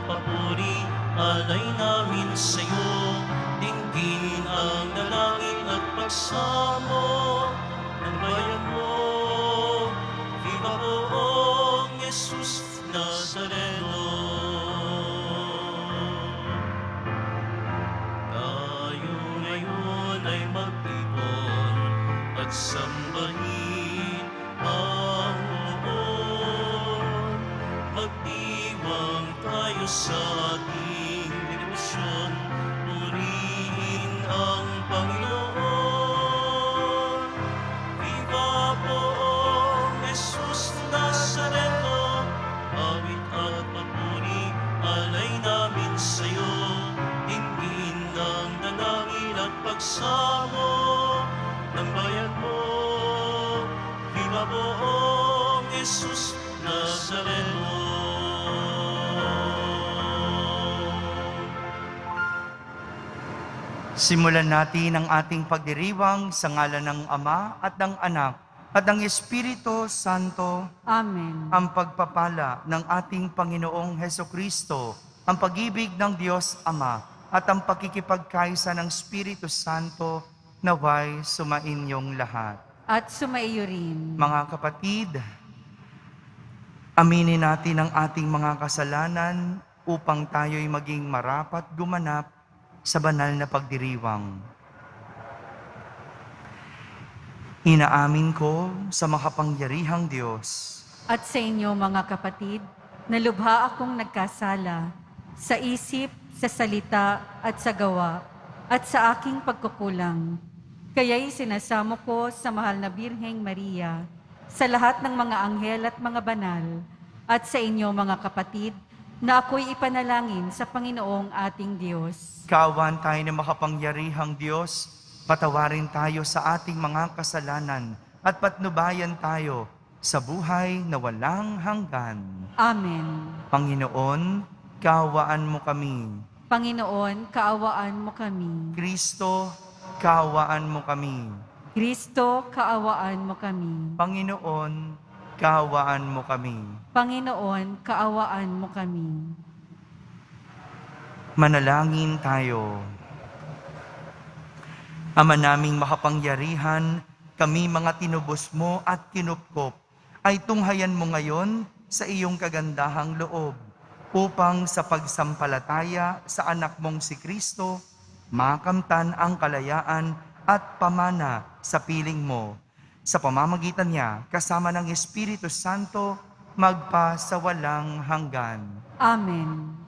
papuri, alay namin sa'yo. Dinggin ang dalangin at pagsamo ng bayan mo. Viva poong Jesus Nazareno. Tayo ngayon ay magtipon at sambahin ang Lord. Magdiwang tayo sa ating devotion, purihin ang Panginoon. Viva poong Jesus Nazareno, awit at papuri, alay namin sa'yo. Dinggin ang dalangin at pagsamo ng bayan mo. Viva poong Jesus Nazareno. Simulan natin ang ating pagdiriwang sa ngalan ng Ama at ng Anak at ng Espiritu Santo. Amen. Ang pagpapala ng ating Panginoong Hesukristo, ang pag-ibig ng Diyos Ama at ang pakikipagkaisa ng Espiritu Santo naway sumainyong lahat. At sumaiyo rin. Mga kapatid, aminin natin ang ating mga kasalanan upang tayo'y maging marapat gumanap sa banal na pagdiriwang. Inaamin ko sa makapangyarihang Diyos At sa inyo mga kapatid, nalubha akong nagkasala sa isip, sa salita at sa gawa at sa aking pagkukulang. Kaya'y sinasamo ko sa mahal na Birheng Maria, sa lahat ng mga anghel at mga banal, at sa inyo mga kapatid, na ako'y ipanalangin sa Panginoong ating Diyos. Kaawaan tayo ng makapangyarihang Diyos, patawarin tayo sa ating mga kasalanan at patnubayan tayo sa buhay na walang hanggan. Amen. Panginoon, kaawaan mo kami. Panginoon, kaawaan mo kami. Kristo, kaawaan mo kami. Kristo, kaawaan mo kami. Panginoon, kaawaan mo kami. Panginoon, kaawaan mo kami. Manalangin tayo. Ama naming makapangyarihan, kami mga tinubos mo at kinupkop, ay tunghayan mo ngayon sa iyong kagandahang loob, upang sa pagsampalataya sa anak mong si Kristo, makamtan ang kalayaan at pamana sa piling mo. Sa pamamagitan niya, kasama ng Espiritu Santo, magpa sa walang hanggan. Amen.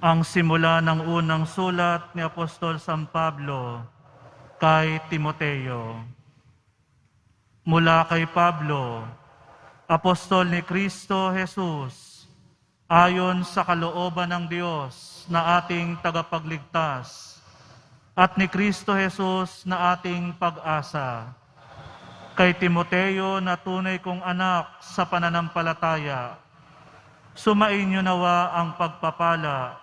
Ang simula ng unang sulat ni Apostol San Pablo kay Timoteo. Mula kay Pablo, Apostol ni Kristo Jesus, ayon sa kalooban ng Diyos na ating tagapagligtas, at ni Kristo Jesus na ating pag-asa. Kay Timoteo na tunay kong anak sa pananampalataya, sumainyo nawa ang pagpapala,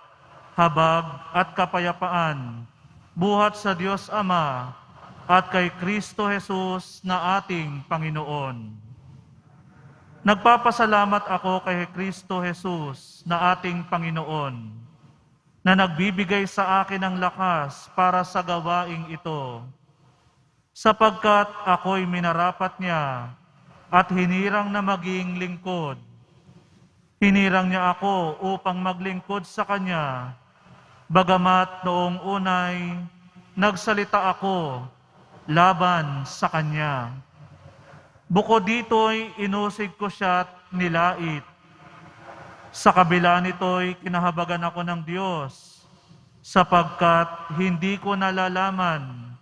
habag at kapayapaan, buhat sa Diyos Ama at kay Kristo Jesus na ating Panginoon. Nagpapasalamat ako kay Kristo Jesus na ating Panginoon, na nagbibigay sa akin ng lakas para sa gawaing ito, sapagkat ako'y minarapat niya at hinirang na maging lingkod. Hinirang niya ako upang maglingkod sa Kanya, bagamat noong unay nagsalita ako laban sa Kanya. Bukod dito'y inusig ko siya at nilait. Sa kabila nito'y kinahabagan ako ng Diyos, sapagkat hindi ko nalalaman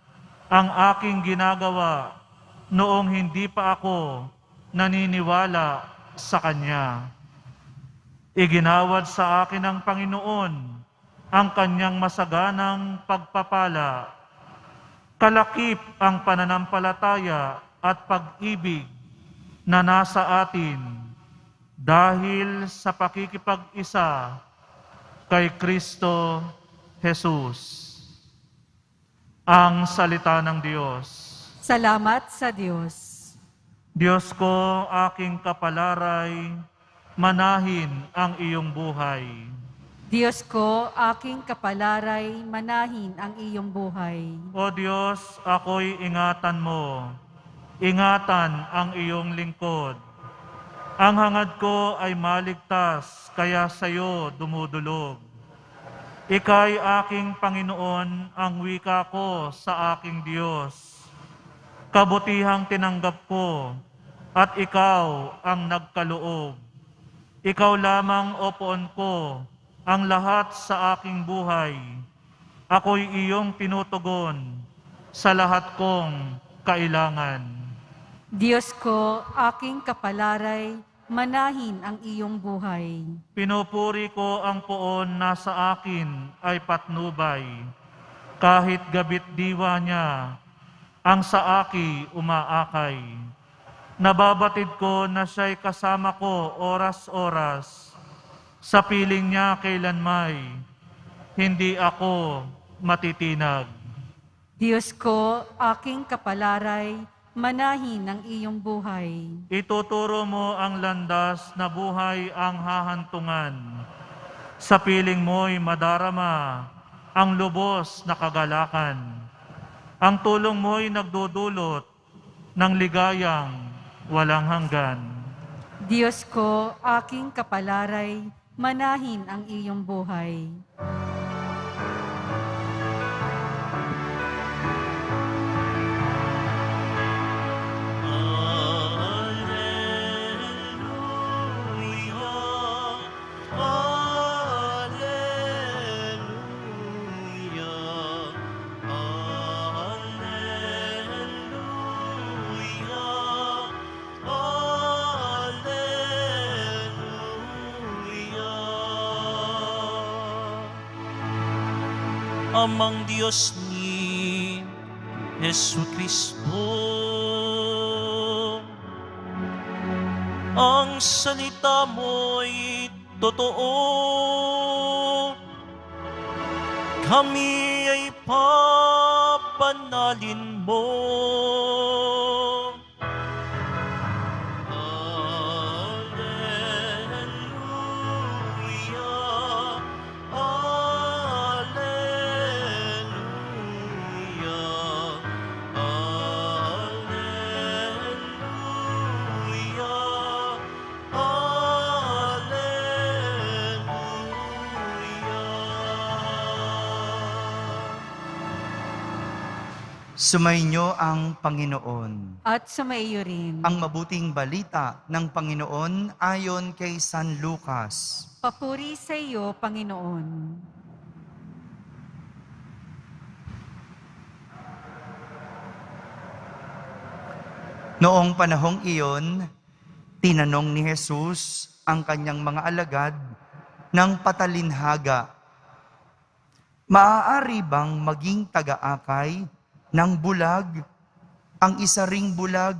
ang aking ginagawa noong hindi pa ako naniniwala sa Kanya. Iginawad sa akin ng Panginoon ang Kanyang masaganang pagpapala. Kalakip ang pananampalataya at pag-ibig na nasa atin dahil sa pakikipag-isa kay Kristo Jesus. Ang salita ng Diyos. Salamat sa Diyos. Diyos ko, aking kapalaray, manahin ang iyong buhay. Diyos ko, aking kapalaray, manahin ang iyong buhay. O Diyos, ako'y ingatan mo. Ingatan ang iyong lingkod. Ang hangad ko ay maligtas, kaya sa'yo dumudulog. Ika'y aking Panginoon, ang wika ko sa aking Diyos. Kabutihang tinanggap ko, at ikaw ang nagkaloob. Ikaw lamang, O Poon ko, ang lahat sa aking buhay. Ako'y iyong tinutugon sa lahat kong kailangan. Diyos ko, aking kapalaray, manahin ang iyong buhay. Pinupuri ko ang Poon na sa akin ay patnubay. Kahit gabit diwa niya, ang sa aki umaakay. Nababatid ko na siya'y kasama ko oras-oras. Sa piling niya kailanmay, hindi ako matitinag. Diyos ko, aking kapalaray, manahin ang iyong buhay. Ituturo mo ang landas na buhay ang hahantungan. Sa piling mo'y madarama ang lubos na kagalakan. Ang tulong mo'y nagdudulot ng ligayang walang hanggan. Diyos ko, aking kapalaray, manahin ang iyong buhay. Amang Diyos ni Jesucristo, ang salita mo'y totoo. Kami ay papanalin mo. Sumainyo ang Panginoon. At sumaiyo rin. Ang mabuting balita ng Panginoon ayon kay San Lucas. Papuri sa iyo, Panginoon. Noong panahong iyon, tinanong ni Jesus ang kanyang mga alagad ng patalinhaga, "Maaari bang maging taga-akay ng bulag ang isa ring bulag?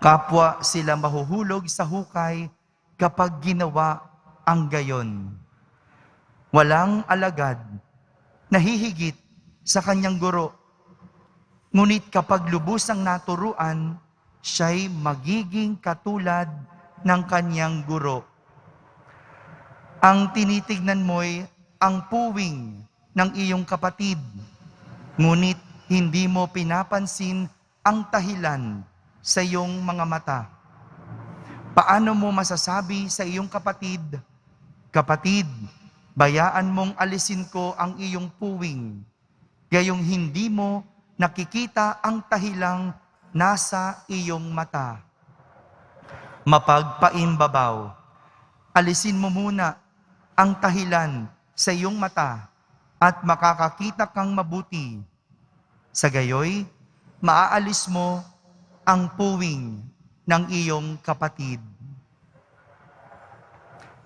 Kapwa sila mahuhulog sa hukay kapag ginawa ang gayon. Walang alagad na hihigit sa kanyang guro, ngunit kapag lubusang naturuan, siya'y magiging katulad ng kanyang guro. Ang tinitignan mo'y ang puwing ng iyong kapatid, ngunit hindi mo pinapansin ang tahilan sa iyong mga mata. Paano mo masasabi sa iyong kapatid, 'Kapatid, bayaan mong alisin ko ang iyong puwing,' gayong hindi mo nakikita ang tahilang nasa iyong mata? Mapagpaimbabaw, alisin mo muna ang tahilan sa iyong mata at makakakita kang mabuti. Sa gayoy, maaalis mo ang puwing ng iyong kapatid."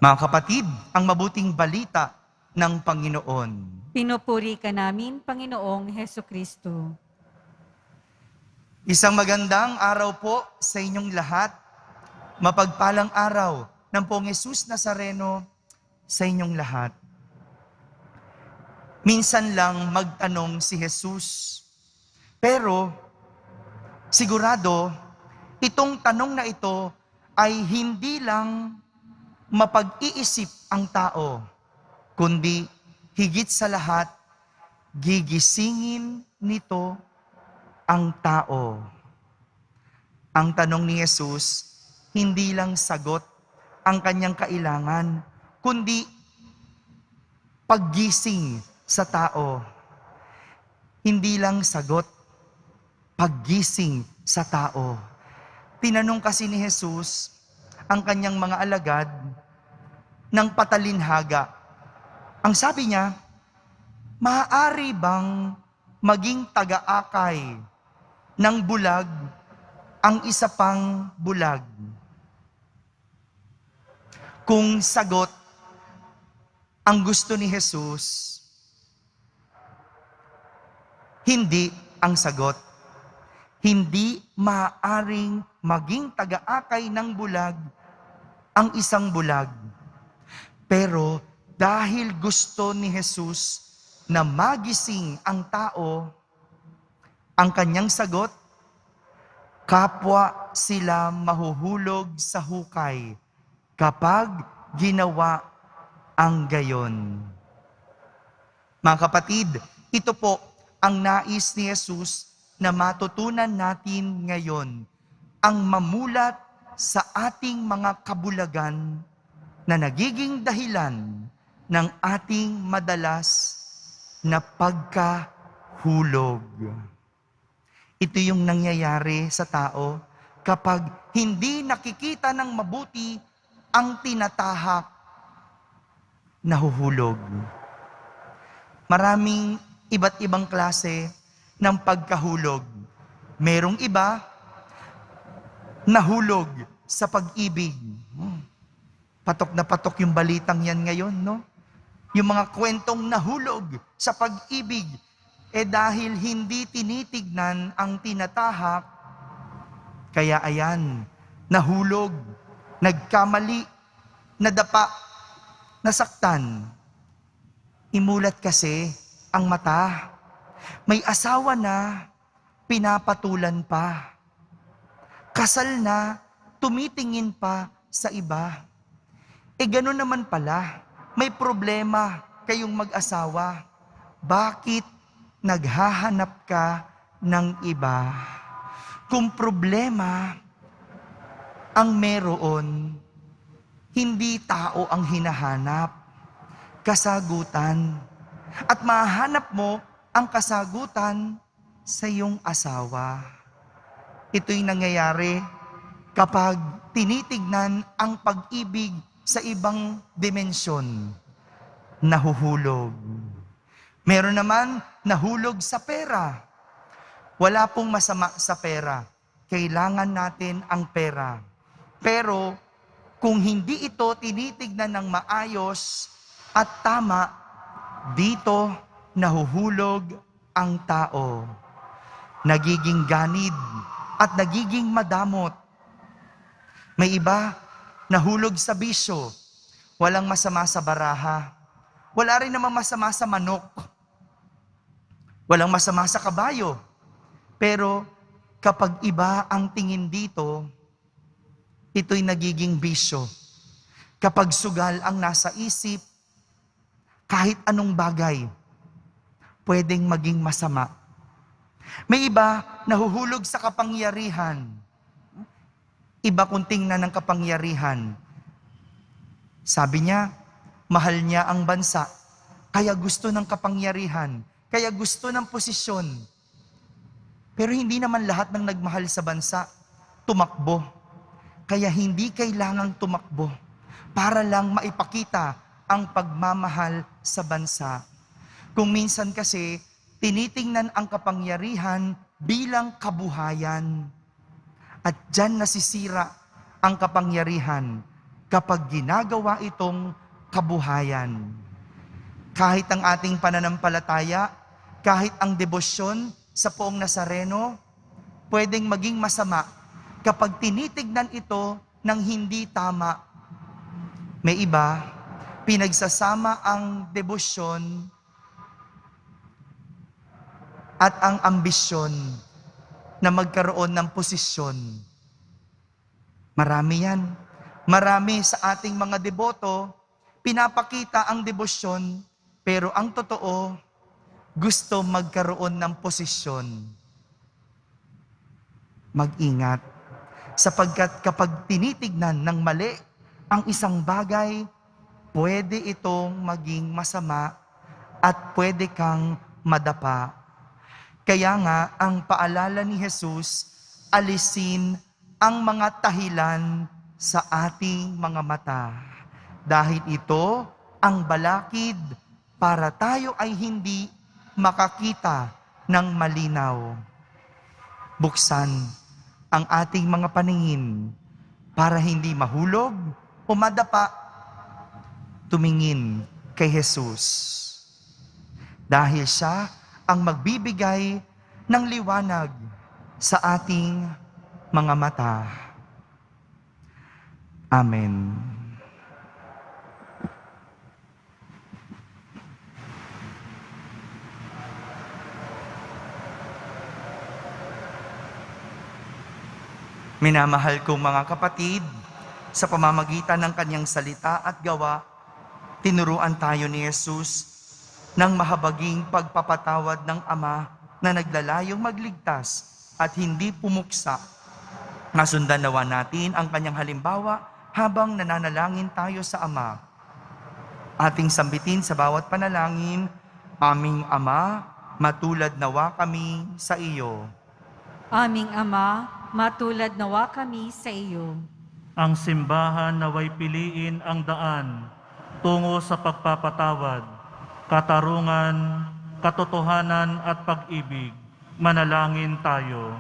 Mga kapatid, ang mabuting balita ng Panginoon. Pinupuri ka namin, Panginoong Hesukristo. Isang magandang araw po sa inyong lahat. Mapagpalang araw ng Poong Jesus Nazareno sa inyong lahat. Minsan lang magtanong si Jesus, pero sigurado Itong tanong na ito ay hindi lang mapag-iisip ang tao, kundi higit sa lahat, gigisingin nito ang tao. Ang tanong ni Jesus, hindi lang sagot ang kanyang kailangan, kundi paggising sa tao. Hindi lang sagot, paggising sa tao. Tinanong kasi ni Jesus ang kanyang mga alagad ng patalinhaga. Ang sabi niya, maaari bang maging taga-akay ng bulag ang isa pang bulag? Kung sagot ang gusto ni Jesus, hindi ang sagot. Hindi maaaring maging taga-akay ng bulag ang isang bulag. Pero dahil gusto ni Jesus na magising ang tao, ang kanyang sagot, kapwa sila mahuhulog sa hukay kapag ginawa ang gayon. Mga kapatid, ito po ang nais ni Jesus na matutunan natin ngayon, ang mamulat sa ating mga kabulagan na nagiging dahilan ng ating madalas na pagkahulog. Ito yung nangyayari sa tao kapag hindi nakikita ng mabuti ang tinatahak, nahuhulog. Maraming iba't ibang klase ng pagkahulog. Merong iba, nahulog sa pag-ibig. Patok na patok yung balitang yan ngayon, no? Yung mga kwentong nahulog sa pag-ibig, dahil hindi tinitignan ang tinatahak, kaya ayan, nahulog, nagkamali, nadapa, nasaktan. Imulat kasi ang mata. May asawa na, pinapatulan pa. Kasal na, tumitingin pa sa iba. Gano'n naman pala, may problema kayong mag-asawa. Bakit naghahanap ka ng iba? Kung problema ang meron, hindi tao ang hinahanap, kasagutan. At mahanap mo ang kasagutan sa iyong asawa. Ito'y nangyayari kapag tinitignan ang pag-ibig sa ibang dimensyon. Nahuhulog. Meron naman nahulog sa pera. Wala pong masama sa pera. Kailangan natin ang pera. Pero kung hindi ito tinitignan ng maayos at tama, dito nahuhulog ang tao. Nagiging ganid at nagiging madamot. May iba, nahulog sa bisyo. Walang masama sa baraha. Wala rin namang masama sa manok. Walang masama sa kabayo. Pero kapag iba ang tingin dito, ito'y nagiging bisyo. Kapag sugal ang nasa isip, kahit anong bagay, pwedeng maging masama. May iba, nahuhulog sa kapangyarihan. Iba kung tingnan ng kapangyarihan. Sabi niya, mahal niya ang bansa, kaya gusto ng kapangyarihan, kaya gusto ng posisyon. Pero hindi naman lahat ng nagmahal sa bansa, tumakbo. Kaya hindi kailangang tumakbo para lang maipakita ang pagmamahal sa bansa. Kung minsan kasi, tinitingnan ang kapangyarihan bilang kabuhayan. At dyan nasisira ang kapangyarihan kapag ginagawa itong kabuhayan. Kahit ang ating pananampalataya, kahit ang debosyon sa Poong Nazareno, pwedeng maging masama kapag tinitignan ito ng hindi tama. May iba, pinagsasama ang debosyon at ang ambisyon na magkaroon ng posisyon. Marami yan. Marami sa ating mga deboto, pinapakita ang debosyon, pero ang totoo, gusto magkaroon ng posisyon. Mag-ingat, sapagkat kapag tinitignan ng mali ang isang bagay, pwede itong maging masama at pwede kang madapa. Kaya nga, ang paalala ni Jesus, alisin ang mga tahilan sa ating mga mata. Dahil ito ang balakid para tayo ay hindi makakita ng malinaw. Buksan ang ating mga paningin para hindi mahulog o madapa. Tumingin kay Jesus. Dahil siya ang magbibigay ng liwanag sa ating mga mata. Amen. Minamahal kong mga kapatid, sa pamamagitan ng kanyang salita at gawa, tinuruan tayo ni Jesus ng mahabaging pagpapatawad ng Ama na naglalayong magligtas at hindi pumuksa. Nasundan nawa natin ang kanyang halimbawa habang nananalangin tayo sa Ama. Ating sambitin sa bawat panalangin, aming Ama, matulad nawa kami sa iyo. Aming Ama, matulad nawa kami sa iyo. Ang simbahan naway piliin ang daan tungo sa pagpapatawad, katarungan, katotohanan at pag-ibig. Manalangin tayo.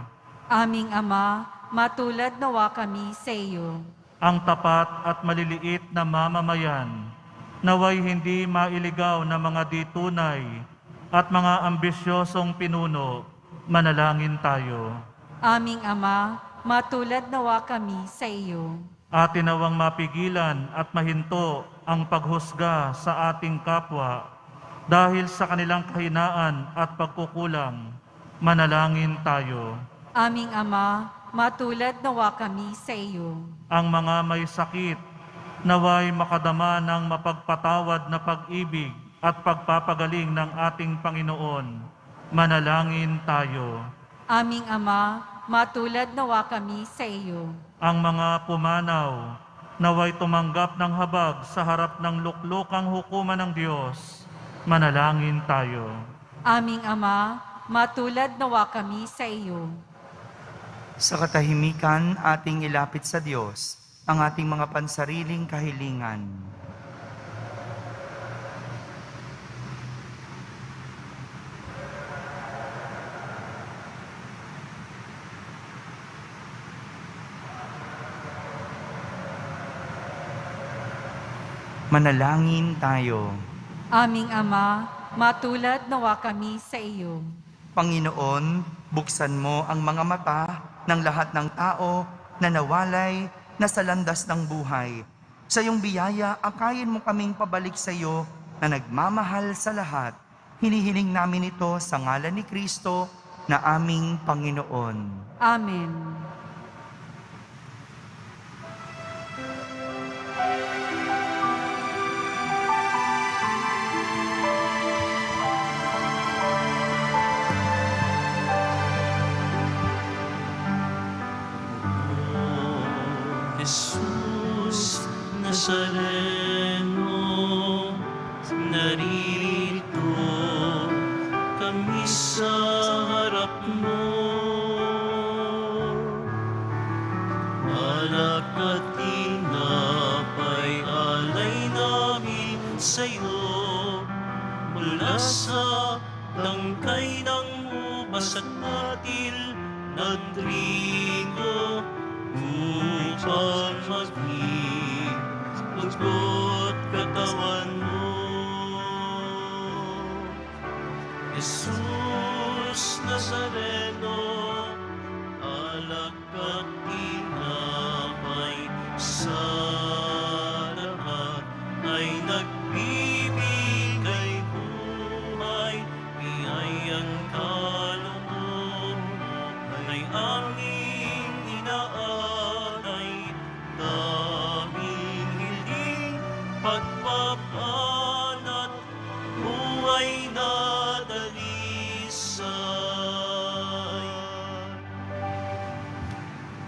Aming Ama, matulad nawa kami sa iyo. Ang tapat at maliliit na mamamayan, naway hindi mailigaw na mga ditunay at mga ambisyosong pinuno. Manalangin tayo. Aming Ama, matulad nawa kami sa iyo. Atin nawang mapigilan at mahinto ang paghusga sa ating kapwa dahil sa kanilang kahinaan at pagkukulang. Manalangin tayo. Aming Ama, matulad nawa kami sa iyo. Ang mga may sakit, naway makadama ng mapagpatawad na pag-ibig at pagpapagaling ng ating Panginoon. Manalangin tayo. Aming Ama, matulad nawa kami sa iyo. Ang mga pumanaw, naway tumanggap ng habag sa harap ng luklukang hukuman ng Diyos. Manalangin tayo. Aming Ama, matulad nawa kami sa iyo. Sa katahimikan, ating ilapit sa Diyos ang ating mga pansariling kahilingan. Manalangin tayo. Aming Ama, matulad nawa kami sa iyo. Panginoon, buksan mo ang mga mata ng lahat ng tao na nawalay na sa landas ng buhay. Sa iyong biyaya, akayin mo kaming pabalik sa iyo na nagmamahal sa lahat. Hinihiling namin ito sa ngalan ni Kristo na aming Panginoon. Amen. Jesus Nazareno, narito kami sa harap mo. Alak at tinapay, alay namin sa'yo. Mula sa tangkay ng ubas at natil na trigo, upang maging dugo't katawan mo. Jesus Nazareno, alak at tinapay, sa lahat ay nagbibigay buhay. Biyayang kaloob ay aming inaalay,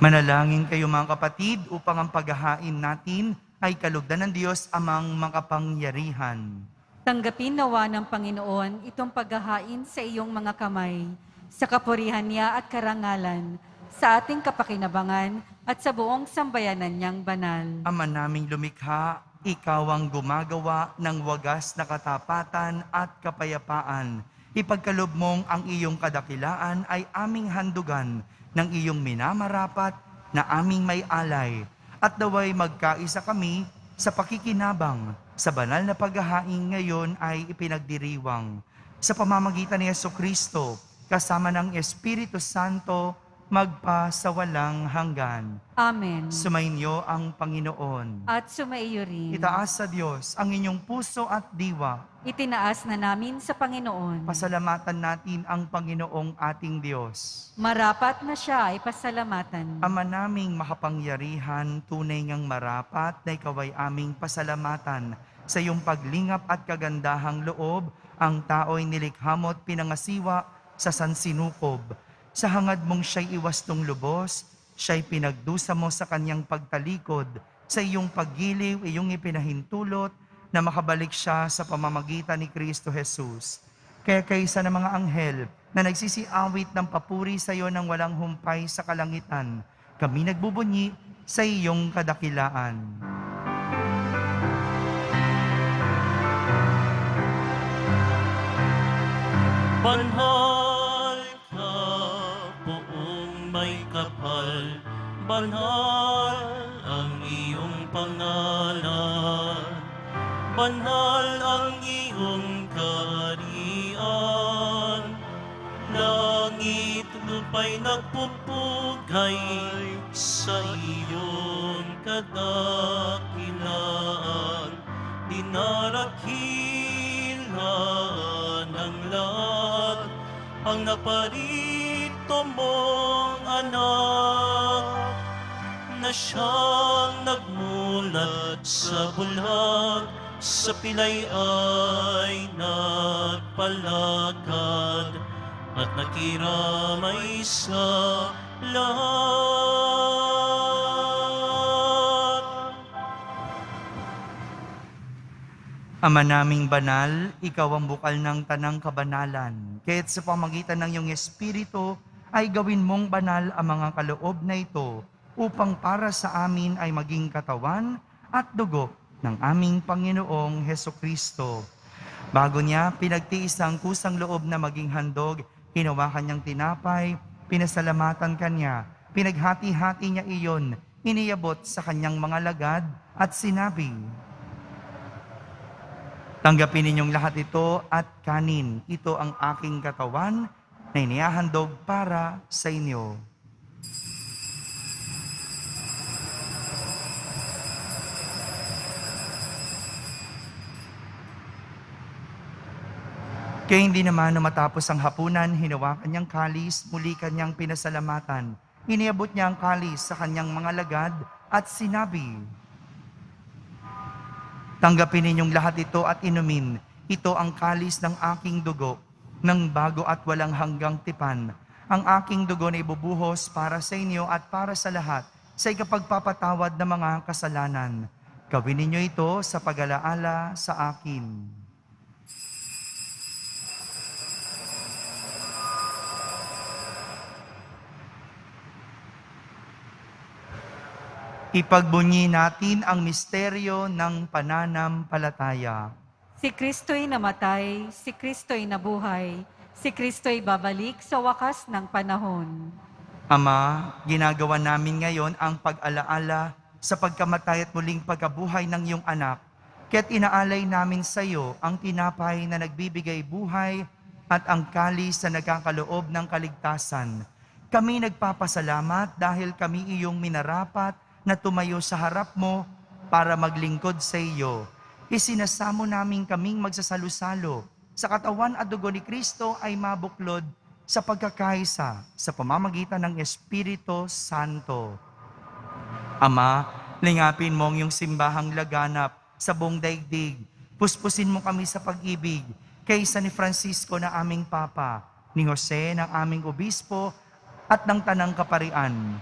Manalangin kayo mga kapatid upang ang paghahain natin ay kalugdan ng Diyos amang makapangyarihan. Tanggapin nawa ng Panginoon itong paghahain sa iyong mga kamay, sa kapurihan niya at karangalan, sa ating kapakinabangan at sa buong sambayanan niyang banal. Ama naming lumikha, ikaw ang gumagawa ng wagas na katapatan at kapayapaan. Ipagkalob mong ang iyong kadakilaan ay aming handugan ng iyong minamarapat na aming may alay. At naway magkaisa kami sa pakikinabang sa banal na paghahain ngayon ay ipinagdiriwang. Sa pamamagitan ni Jesucristo, kasama ng Espiritu Santo, magpa sa walang hanggan. Amen. Sumainyo ang Panginoon. At sumaiyo rin. Itaas sa Diyos ang inyong puso at diwa. Itinaas na namin sa Panginoon. Pasalamatan natin ang Panginoong ating Diyos. Marapat na siya ay pasalamatan. Ama naming makapangyarihan, tunay ngang marapat na ikaw ay aming pasalamatan. Sa iyong paglingap at kagandahang loob, ang tao'y nilikha mo at pinangasiwa sa sansinukob. Sa hangad mong siya'y iwastong lubos, siya'y pinagdusa mo sa kanyang pagtalikod. Sa iyong paggiliw, iyong ipinahintulot na makabalik siya sa pamamagitan ni Kristo Jesus. Kaya kaysa ng mga anghel na nagsisiawit ng papuri sa iyo ng walang humpay sa kalangitan, kami nagbubunyi sa iyong kadakilaan. Banhal ka, buong may kapal, banhal ang iyong pangalan, banhal ang iyong kaharian, langit lupa'y nagpupugay sa iyong kadakilaan, dinarakilan ng lahat ang naparito mong anak na siyang nagmulat sa bulag, sa pilay ay nagpalakad at nakiramay sa lahat. Ama naming banal, ikaw ang bukal ng tanang kabanalan. Kaya't sa pamagitan ng iyong Espiritu, ay gawin mong banal ang mga kaloob na ito upang para sa amin ay maging katawan at dugo ng aming Panginoong Hesukristo. Bago niya pinagtiis ang kusang loob na maging handog, hinawa kanyang tinapay, pinasalamatan kanya, pinaghati-hati niya iyon, iniyabot sa kanyang mga lagad at sinabi, "Tanggapin ninyong lahat ito at kanin. Ito ang aking katawan na inihahandog para sa inyo." Kaya hindi naman na matapos ang hapunan, hinawakan niyang kalis, muli kanyang pinasalamatan. Iniabot niya ang kalis sa kanyang mga lagad at sinabi, "Tanggapin ninyong lahat ito at inumin. Ito ang kalis ng aking dugo, ng bago at walang hanggang tipan. Ang aking dugo na ibubuhos para sa inyo at para sa lahat sa ikapagpapatawad ng mga kasalanan. Gawin ninyo ito sa pag-alaala sa akin." Ipagbunyi natin ang misteryo ng pananampalataya. Si Kristo'y namatay, si Kristo'y nabuhay, si Kristo'y babalik sa wakas ng panahon. Ama, ginagawa namin ngayon ang pag-alaala sa pagkamatay at muling pagkabuhay ng iyong anak. Kaya't inaalay namin sa iyo ang tinapay na nagbibigay buhay at ang kalis na nagkakaloob ng kaligtasan. Kami nagpapasalamat dahil kami iyong minarapat na tumayo sa harap mo para maglingkod sa iyo. Isinasamo namin kaming magsasalo-salo sa katawan at dugo ni Kristo ay mabuklod sa pagkakaisa sa pamamagitan ng Espiritu Santo. Ama, lingapin mo ang iyong simbahang laganap sa buong daigdig. Puspusin mo kami sa pag-ibig kaysa ni Francisco na aming Papa, ni Jose na aming Obispo at ng Tanang Kaparian.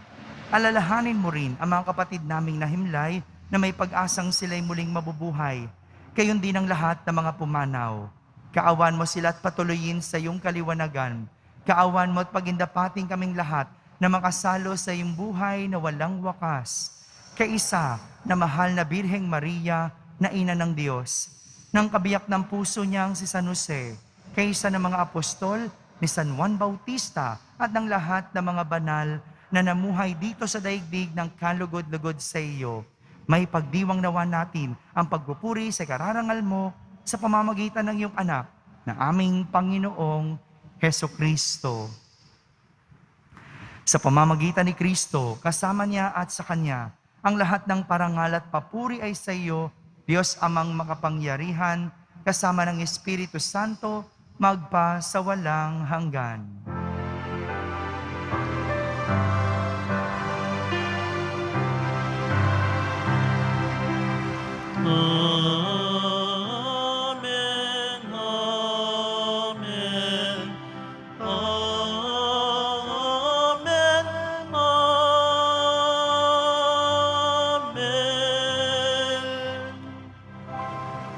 Alalahanin mo rin ang mga kapatid naming nahimlay na may pag-asang sila'y muling mabubuhay. Gayon din ang lahat ng mga pumanaw. Kaawan mo sila at patuloyin sa iyong kaliwanagan. Kaawan mo at pagindapating kaming lahat na makasalo sa iyong buhay na walang wakas. Kaisa na mahal na Birheng Maria na Ina ng Diyos, ng kabiyak ng puso niyang si San Jose, kaisa ng mga apostol ni San Juan Bautista at ng lahat ng mga banal na namuhay dito sa daigdig ng kalugod-lugod sa iyo. May pagdiwang nawa natin ang pagpupuri sa kararangal mo sa pamamagitan ng iyong anak na aming Panginoong Heso Kristo. Sa pamamagitan ni Kristo, kasama niya at sa Kanya, ang lahat ng parangal at papuri ay sa iyo, Diyos amang makapangyarihan, kasama ng Espiritu Santo, magpa sa walang hanggan. Amen, amen, amen, amen.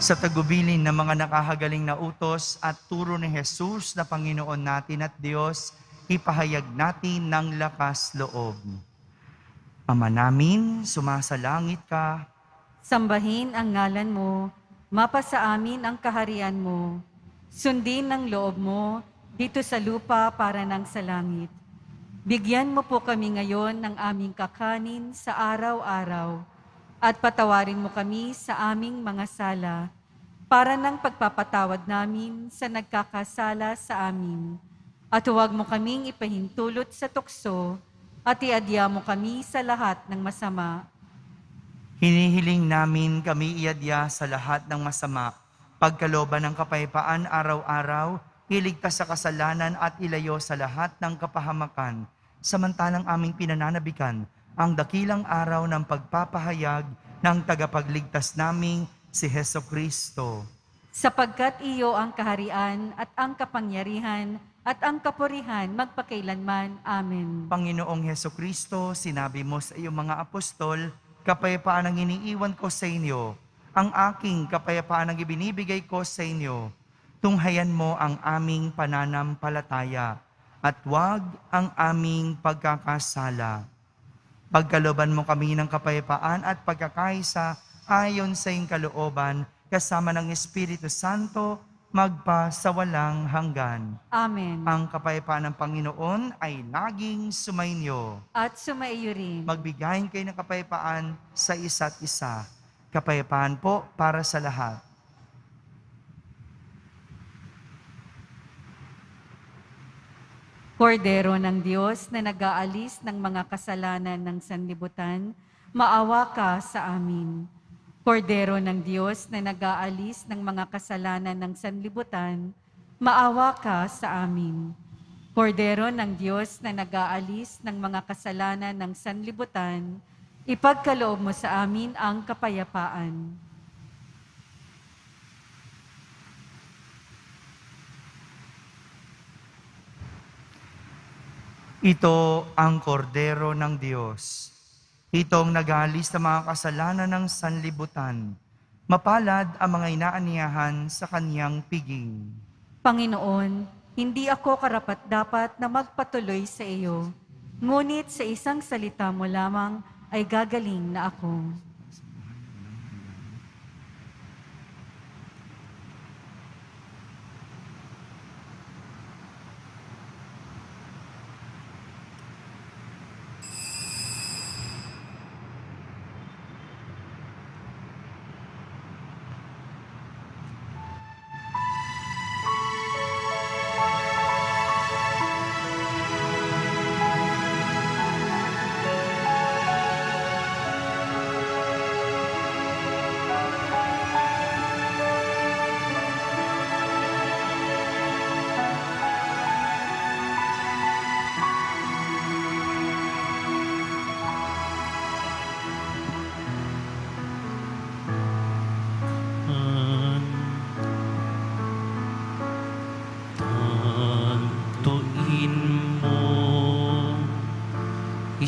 Sa tagubilin ng mga nakahagaling na utos at turo ni Jesus na Panginoon natin at Diyos, ipahayag natin ng lakas loob. Ama namin, sumasalangit ka. Sambahin ang ngalan mo, mapasa amin ang kaharian mo. Sundin ang loob mo dito sa lupa para ng sa langit. Bigyan mo po kami ngayon ng aming kakanin sa araw-araw at patawarin mo kami sa aming mga sala para ng pagpapatawad namin sa nagkakasala sa amin. At huwag mo kaming ipahintulot sa tukso at iadya mo kami sa lahat ng masama. Hinihiling namin kami iadya sa lahat ng masama, pagkalooban ng kapayapaan araw-araw, iligtas sa kasalanan at ilayo sa lahat ng kapahamakan, samantalang aming pinananabikan ang dakilang araw ng pagpapahayag ng tagapagligtas naming si Heso Kristo. Sapagkat iyo ang kaharian at ang kapangyarihan at ang kapurihan magpakailanman. Amen. Panginoong Heso Kristo, sinabi mo sa iyong mga apostol, kapayapaan ang iniiwan ko sa inyo, ang aking kapayapaan ang ibinibigay ko sa inyo. Tunghayan mo ang aming pananampalataya at huwag ang aming pagkakasala. Pagkalooban mo kami ng kapayapaan at pagkakaisa ayon sa iyong kalooban, kasama ng Espiritu Santo, magpa sa walang hanggan. Amen. Ang kapayapaan ng Panginoon ay laging sumainyo. At sumaiyo rin. Magbigayin kayo ng kapayapaan sa isa't isa. Kapayapaan po para sa lahat. Kordero ng Diyos na nag-aalis ng mga kasalanan ng sanlibutan, maawa ka sa amin. Kordero ng Diyos na nag-aalis ng mga kasalanan ng sanlibutan, maawa ka sa amin. Kordero ng Diyos na nag-aalis ng mga kasalanan ng sanlibutan, ipagkaloob mo sa amin ang kapayapaan. Ito ang kordero ng Diyos. Itong nag-aalis ng mga kasalanan ng sanlibutan. Mapalad ang mga inaaniyahan sa kaniyang piging. Panginoon, hindi ako karapat-dapat na magpatuloy sa iyo, ngunit sa isang salita mo lamang ay gagaling na ako.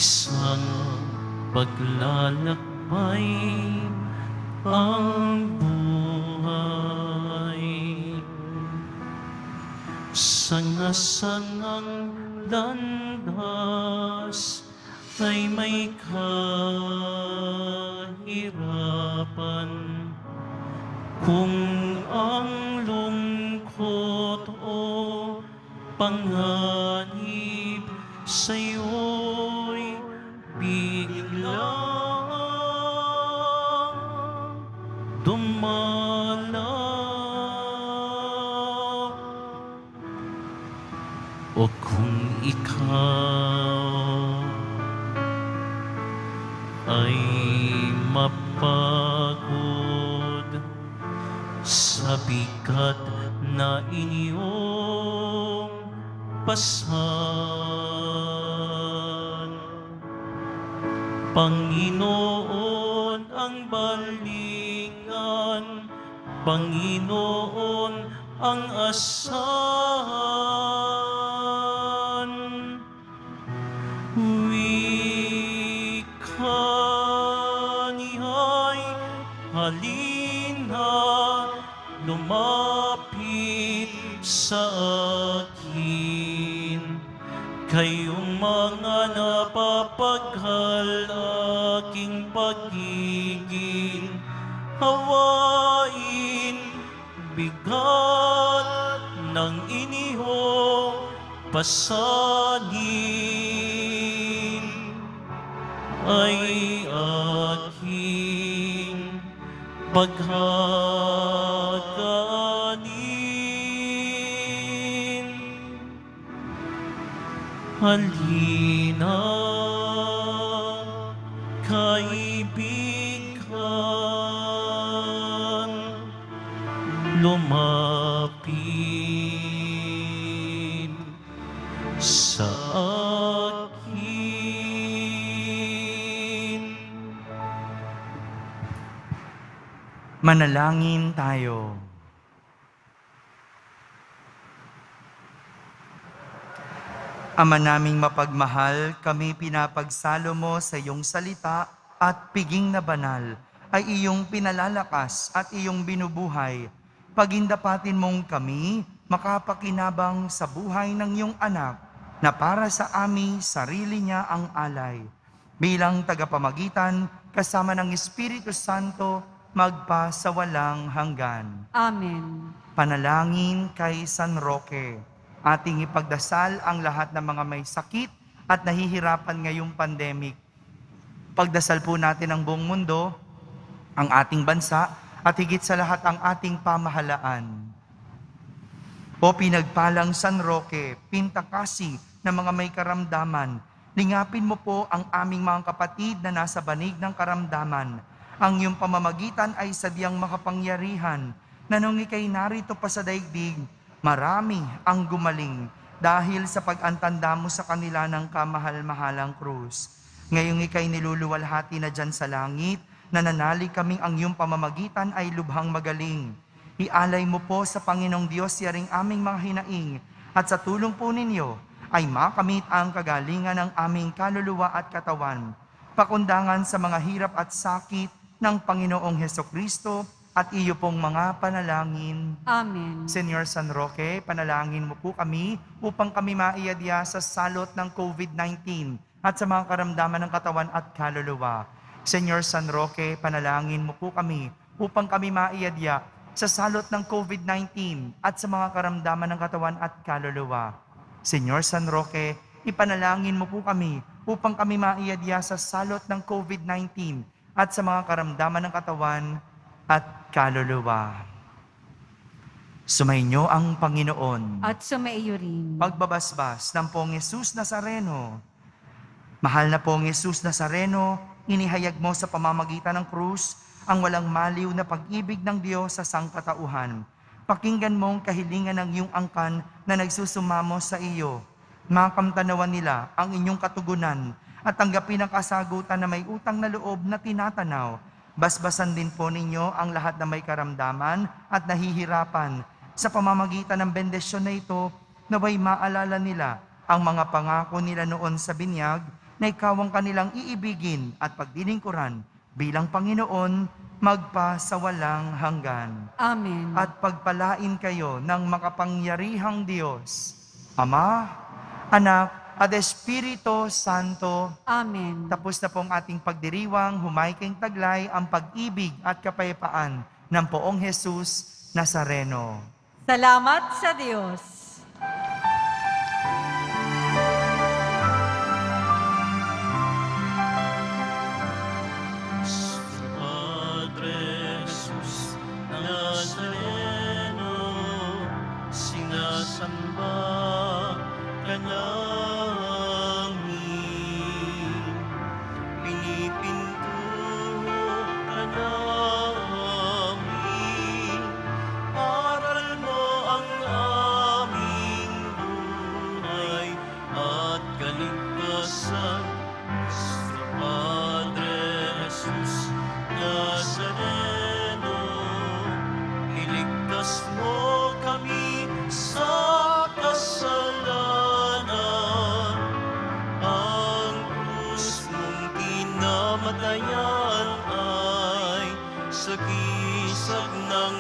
isang paglalakbay ang buhay. Sanga-sangang landas ay may kahirapan. Kung ang lungkot o panganib sa'yo'y biglang dumalaw, o kung ikaw ay mapagod sa bigat na inyong pasan, Panginoon ang balingan, Panginoon ang asahan. Wika niya'y halina, lumapit sa akin. Kayong mga napapaghal, aking pag-ibig hawain, bigat ng inyong pasanin ay aking paghaganin. Halina, kaibigan, lumapit sa akin. Manalangin tayo. Ama naming mapagmahal, kami pinapagsalo mo sa iyong salita at piging na banal ay iyong pinalalakas at iyong binubuhay. Pagindapatin mong kami makapakinabang sa buhay ng iyong anak na para sa amin sarili niya ang alay. Bilang tagapamagitan kasama ng Espiritu Santo magpa sa walang hanggan. Amen. Panalangin kay San Roque. Ating ipagdasal ang lahat ng mga may sakit at nahihirapan ngayong pandemic. Pagdasal po natin ang buong mundo, ang ating bansa, at higit sa lahat ang ating pamahalaan. O pinagpalang San Roque, pintakasi ng mga may karamdaman, lingapin mo po ang aming mga kapatid na nasa banig ng karamdaman. Ang iyong pamamagitan ay sadyang makapangyarihan, na nung ikay narito pa sa daigdig, marami ang gumaling dahil sa pag-antanda mo sa kanila ng kamahal-mahalang krus. Ngayong ikay niluluwalhati na dyan sa langit, nananalig kaming ang iyong pamamagitan ay lubhang magaling. Ialay mo po sa Panginoong Diyos yaring aming mga hinaing, at sa tulong po ninyo ay makamit ang kagalingan ng aming kaluluwa at katawan. Pakundangan sa mga hirap at sakit ng Panginoong Hesukristo, at iyo pong mga panalangin. Amen. Senyor San Roque, panalangin mo po kami upang kami maiyadya sa salot ng COVID-19 at sa mga karamdaman ng katawan at kaluluwa. Senyor San Roque, panalangin mo po kami upang kami maiyadya sa salot ng COVID-19 at sa mga karamdaman ng katawan at kaluluwa. Senyor San Roque, ipanalangin mo po kami upang kami maiyadya sa salot ng COVID-19 at sa mga karamdaman ng katawan at kaluluwa. Sumainyo ang Panginoon. At sumaiyo rin. Pagbabasbas ng Pong Jesus Nazareno. Mahal na Pong Jesus Nazareno, inihayag mo sa pamamagitan ng krus ang walang maliw na pag-ibig ng Diyos sa sangkatauhan. Pakinggan mong kahilingan ng iyong angkan na nagsusumamo sa iyo. Makamtanawan nila ang inyong katugunan at tanggapin ang kasagutan na may utang na loob na tinatanaw. Basbasan din po ninyo ang lahat na may karamdaman at nahihirapan. Sa pamamagitan ng bendisyon na ito, naway maalala nila ang mga pangako nila noon sa binyag na ikaw ang kanilang iibigin at pagdilingkuran bilang Panginoon magpasawalang hanggan. Amen. At pagpalain kayo ng makapangyarihang Diyos, Ama, Anak, at Espiritu Santo. Amen. Tapos na pong ating pagdiriwang, humayking taglay ang pag-ibig at kapayapaan ng Poong Jesus Nazareno. Salamat sa Diyos. Padre Jesus Nazareno, sinasamba ka namin. Pinipinto ka namin. Aral mo ang aming buhay at kaligtasan. Sa Padre Jesus Nazareno, iligtas mo kami sa kasalanan. Ang krus mong kinamatayan ay sagisag ng